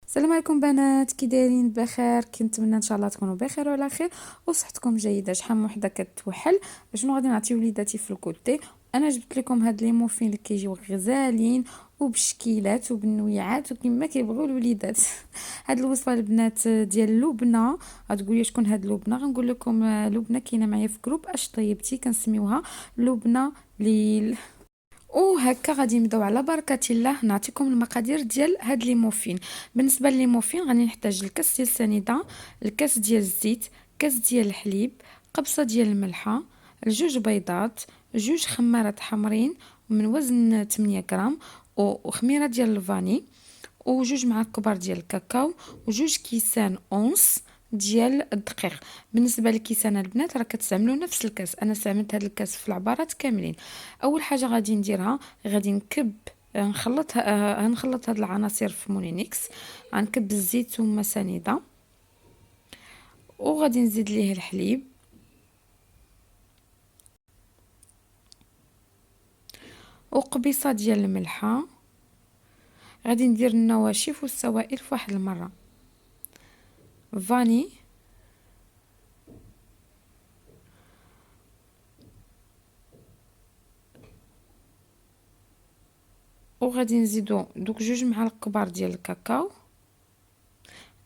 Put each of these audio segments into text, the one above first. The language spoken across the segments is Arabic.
السلام عليكم بنات، كي دايرين؟ بخير. كنتمنى ان شاء الله تكونوا بخير وعلى خير وصحتكم جيده. شحال من وحده كتوحل شنو غادي نعطي وليداتي في الكوتي. انا جبت لكم هاد لي موفين اللي كيجيو غزالين وبشكيلات وبالنويعات وكما كيبغيو الوليدات. هاد الوصفه البنات ديال اللبنه. غتقولي شكون هاد اللبنه؟ غنقول لكم لبنه كاينه معايا في جروب اش طيبتي، كنسميوها لبنه ليل. وهكا غادي نبداو على بركه الله. نعطيكم المقادير ديال هاد لي موفين. بالنسبه لي موفين غادي نحتاج الكاس ديال السنيده، الكاس ديال الزيت، كاس ديال الحليب، قبصه ديال الملحه، جوج بيضات، جوج خمارات حمرين من وزن 8 غرام، وخميره ديال الفاني، وجوج معالق كبار ديال الكاكاو، وجوج كيسان اونس ديال الدقيق. بالنسبه للكيسان البنات راه كتستعملوا نفس الكاس، انا استعملت هذا الكاس في العبارات كاملين. اول حاجه غادي نديرها غادي نكب هنخلط هاد العناصر في مولينيكس. غنكب الزيت ثم سنيده، وغادي نزيد ليه الحليب، وقبيصه ديال الملحه. غادي ندير النواشف والسوائل في واحد المره، فاني، وغادي نزيدو دوك جوج معالق كبار ديال الكاكاو.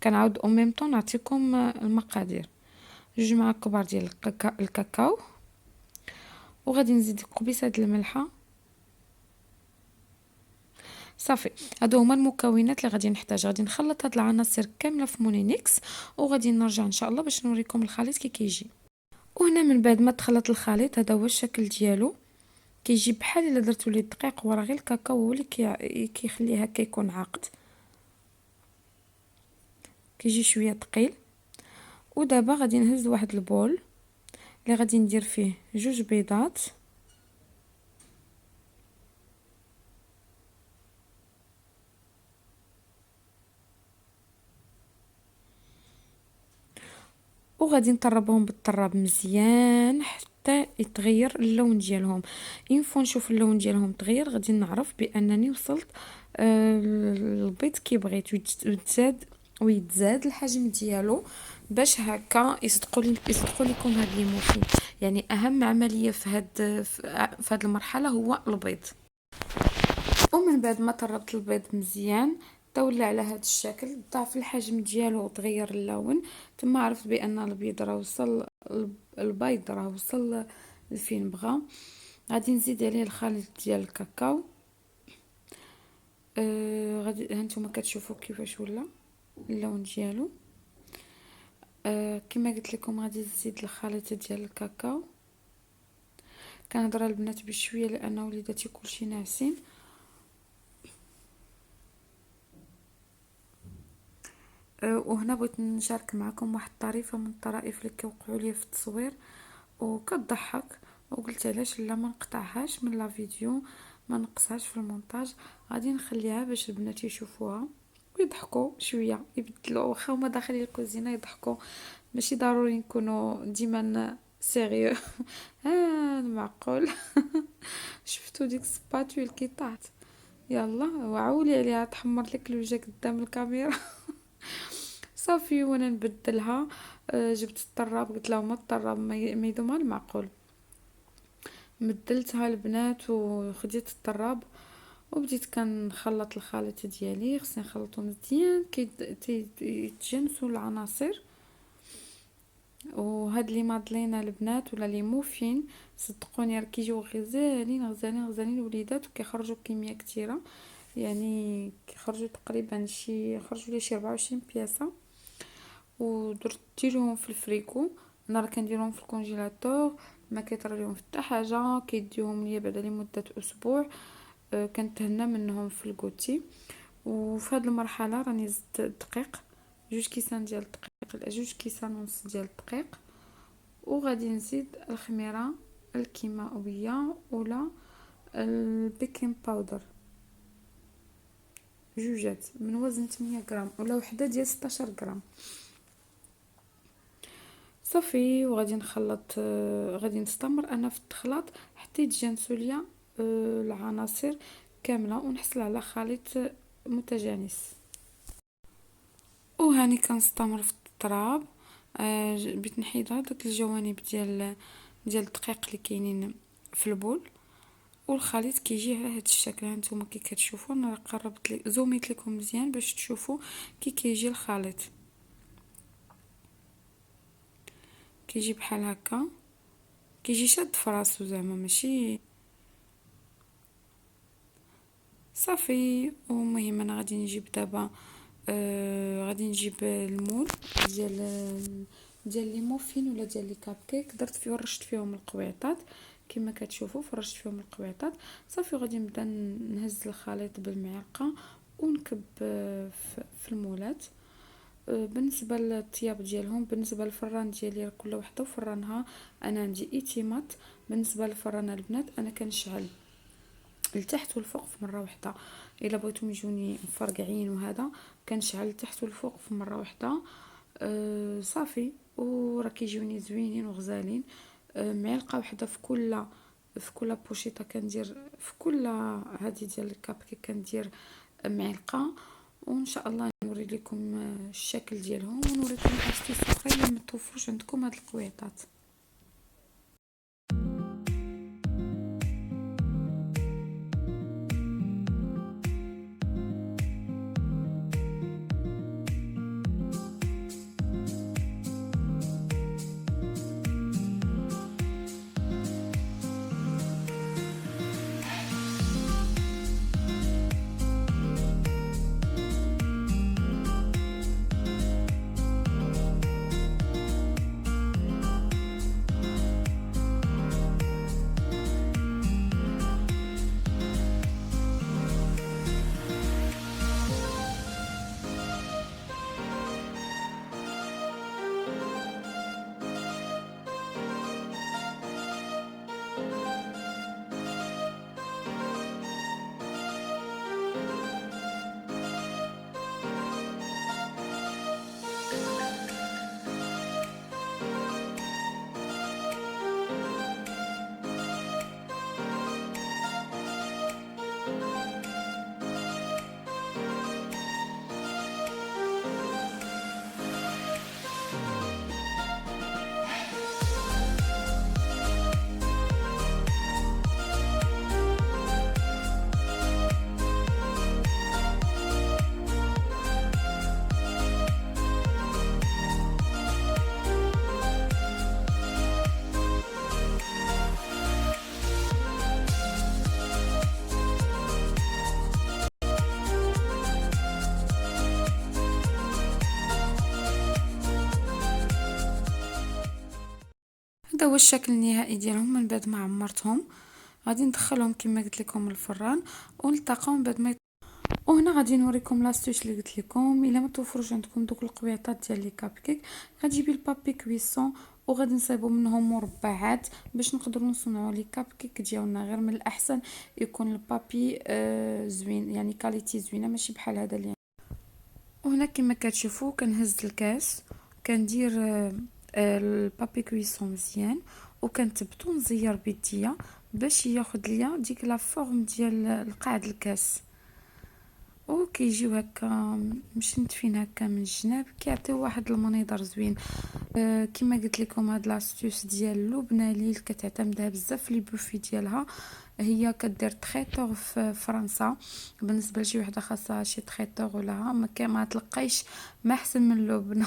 كنعاود او ميم طون نعطيكم المقادير. جوج معالق كبار ديال الكاكاو، وغادي نزيد قبيصه ديال الملحه. صافي، هادو هما المكونات اللي غادي نحتاج. غادي نخلط هاد العناصر كامله في مولينيكس، وغادي نرجع ان شاء الله باش نوريكم الخليط كي كيجي. وهنا من بعد ما تخلط الخليط، هذا هو الشكل ديالو. كيجي بحال الا درتو ليه الدقيق، وراه غير الكاكاو هو اللي كيخليه هكا يكون عاقد، كيجي شويه ثقيل. ودابا غادي نهز واحد البول اللي غادي ندير فيه جوج بيضات، وغادي نطربهم بالطراب مزيان حتى يتغير اللون ديالهم. ينفو نشوف اللون ديالهم تغير غادي نعرف بانني وصلت البيض كي بغيت ويتزاد الحجم ديالو، باش هكا يصدقوا لكم هاد لي موفين. يعني اهم عمليه في هاد المرحله هو البيض. ومن بعد ما طربت البيض مزيان طولي على هذا الشكل، ضعف الحجم ديالو وتغير اللون، ثم عرفت بان البيض راه وصل، البيض راه وصل لفين بغا. غادي نزيد عليه الخليط ديال الكاكاو. غادي هانتوما كتشوفوا كيفاش ولا اللون ديالو. كما قلت لكم غادي نزيد الخليط ديال الكاكاو. كنهضر البنات بشويه لان وليداتي كلشي ناعسين. وهنا بغيت نشارك معكم واحد الطريفه من الطرائف اللي كيوقعوا لي في التصوير وكتضحك، وقلت علاش لا ما نقطعهاش من لا فيديو، ما نقصهاش في المونتاج. غادي نخليها باش البنات يشوفوها ويضحكوا شويه، يبدلوا واخا هما داخلين الكوزينه يضحكوا. ماشي ضروري نكونوا ديما سيريو. ها معقول. شفتوا ديك السباتول كي طاحت؟ يلا وعولي عليها تحمر لك الوجه قدام الكاميرا. صافي وانا نبدلها. جبت الطراب، قلت لهم الطراب ما يدوم على المعقول. بدلتها البنات وخديت الطراب وبديت كنخلط الخليط ديالي. خصني نخلطو مزيان كي يتجانسوا العناصر. وهاد لي مادلينا البنات ولا لي موفين صدقوني راه كيجيو غزالين غزالين غزالين الوليدات، وكيخرجوا كميه كتيره. يعني كيخرجوا تقريبا خرجوا لي شي 24 بياسه. ودرت ديرهم في الفريكو. انا راه كنديرهم في الكونجيلاتور، ما كيطرى لهم حتى حاجه، كيديوهم ليا بعد لمده اسبوع. كنتهنى منهم في الكوتي. وفي هذه المرحله راني زدت الدقيق، جوج كيسان ديال الدقيق، جوج كيسان ونص ديال الدقيق. وغادي نزيد الخميره الكيماويه ولا البيكين باودر، جوجات من وزن 8 غرام ولا وحده ديال 16 غرام. صافي وغادي نخلط. غادي نستمر انا في التخلاط حتى يتجانسوا ليا العناصر كامله ونحصل على خليط متجانس. وهاني كنستمر في التراب. بغيت نحيد هذوك الجوانب ديال الدقيق اللي كاينين في البول. والخليط كيجي على هذا الشكل. ها نتوما كي كتشوفوا انا قربت لي زوميت لكم مزيان باش تشوفوا كي كيجي الخليط. كيجي بحال هكا، كيجي شاد فراسو زعما ماشي صافي. ومهم انا غادي نجيب دابا غادي نجيب المول ديال لي موفين ولا ديال لي كاب كيك. درت فيه ورشت فيهم القويطات كما كتشوفوا، فرشت فيهم القويطات صافي. وغادي نبدا نهز الخليط بالمعلقه ونكب في المولات. بالنسبه للطياب ديالهم، بالنسبه للفران ديالي كل وحده وفرانها. انا عندي ايتيمات. بالنسبه للفران البنات انا كنشعل لتحت والفوق في مره واحده. الا بغيتهم يجوني مفرقعين وهذا كنشعل لتحت والفوق في مره واحده. صافي. وراه كيجيوني زوينين وغزالين. معلقه واحده في كل بوشيطه كندير في كل هذه ديال الكاب كي كندير معلقه. وان شاء الله نوري لكم الشكل ديالهم ونوريكم اسطيس اخرى الا ما توفروش عندكم هاد القويطات. هذا هو الشكل النهائي ديالهم من بعد ما عمرتهم. غادي ندخلهم كما قلت لكم الفران ونلتقاو من بعد ما وهنا غادي نوريكم لاستوش اللي قلت لكم. الا ما توفروش عندكم دوك القويطات ديال لي كاب كيك غتجيبي البابي كويسون وغادي نصايبوا منهم مربعات باش نقدروا نصنعوا لي كاب كيك ديالنا. غير من الاحسن يكون البابي زوين، يعني كاليتي زوينه ماشي بحال هذا اللي. وهنا كما كتشوفوا كنهز الكاس كندير البابي كويسون مزيان وكنتبتو نزير بيديا باش ياخذ ليا ديك لا فورم ديال القاعد الكاس. وكيجيو هكا مشنتفين هكا من الجناب كيعطيو واحد المنظر زوين. كما قلت لكم هاد لاستوس ديال لبنى كتعتمدها بزاف لي بوفي ديالها. هي كدير تريتور في فرنسا. بالنسبه لشي وحده خاصها شي تريتور ولا ما تلقايش ما احسن من لبنى.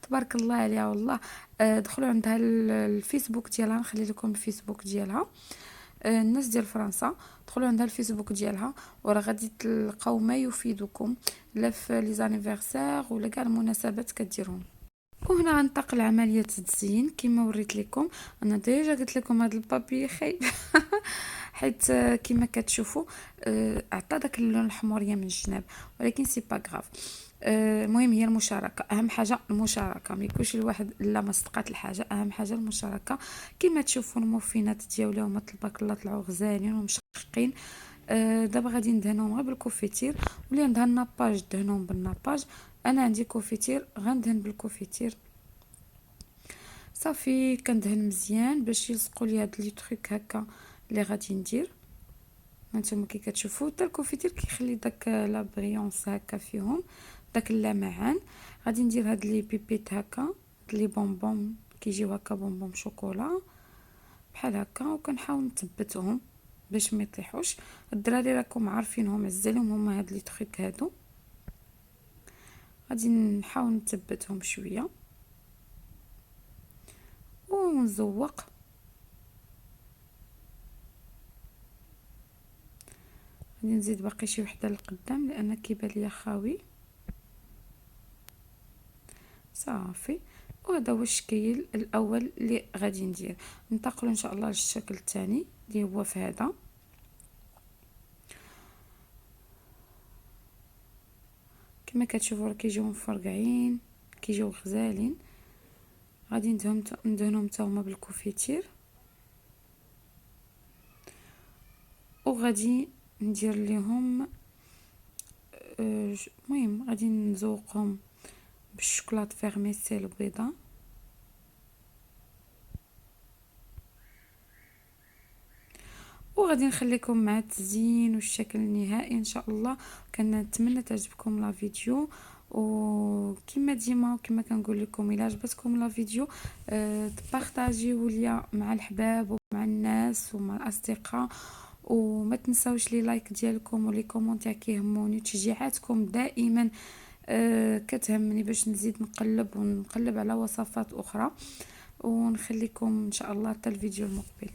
تبارك الله عليها والله. دخلوا عندها الفيسبوك ديالها، نخلي لكم الفيسبوك ديالها. الناس ديال فرنسا دخلوا عندها الفيسبوك ديالها وراه غادي تلقاو ما يفيدكم لا في لي زانيفرسير ولا كاع المناسبات كديرهم. وهنا غننتقل لعمليه التزيين كما وريت لكم. انا ديجا قلت لكم هذا البابي خايب حيت كما كتشوفوا عطى داك اللون الحموريه من الجناب، ولكن سي با غراف. المهم هي المشاركه، اهم حاجه المشاركه، ما يكونش الواحد لا ما صدقات الحاجه. اهم حاجه المشاركه. كما تشوفوا الموفينات ديالهم تبارك الله طلعوا غزالين ومشقين. دابا غادي ندهنهم غير بالكوفيتير، واللي عندها الناباج دهنهم بالناباج. انا عندي كوفيتير غندهن بالكوفيتير صافي. كندهن مزيان باش يلصقوا لي هاد لي تريك هكا اللي غادي ندير. هانتوما كي كتشوفوا حتى الكوفيتير كيخلي داك لا بريونس هكا فيهم. داك اللمعان. غادي ندير هاد لي بيبيت هكا، هاد لي بونبون كيجيو هكا بونبون شوكولا بحال هكا، وكنحاول نثبتهم باش ما يطيحوش. الدراري راكم عارفينهم عزالهم هما هاد لي تريك هادو. غادي نحاول نثبتهم شويه ونزوق. غادي نزيد باقي شي وحده لقدام لان كيبان ليا خاوي صافي. وهذا هو الشكل الاول اللي غادي ندير. ننتقلوا ان شاء الله للشكل الثاني اللي هو في هذا. كما كتشوفوا راه كيجيو مفرقعين كيجيو غزالين. غادي ندهنهم حتى هما بالكوفيتير، وغادي ندير ليهم المهم غادي نزوقهم بالشوكولات فيرميسيل البيضاء. وغادي نخليكم مع التزيين والشكل النهائي ان شاء الله. كنتمنى تعجبكم لا فيديو، وكما ديما وكما كنقول لكم الا عجبتكم لا فيديو تبارطاجيو ليا مع الحباب ومع الناس ومع الاصدقاء، وما تنساوش لي لايك ديالكم ولي كومونتير كيهموني، تشجيعاتكم دائما كتهمني باش نزيد نقلب ونقلب على وصفات اخرى. ونخليكم ان شاء الله حتى الفيديو المقبل.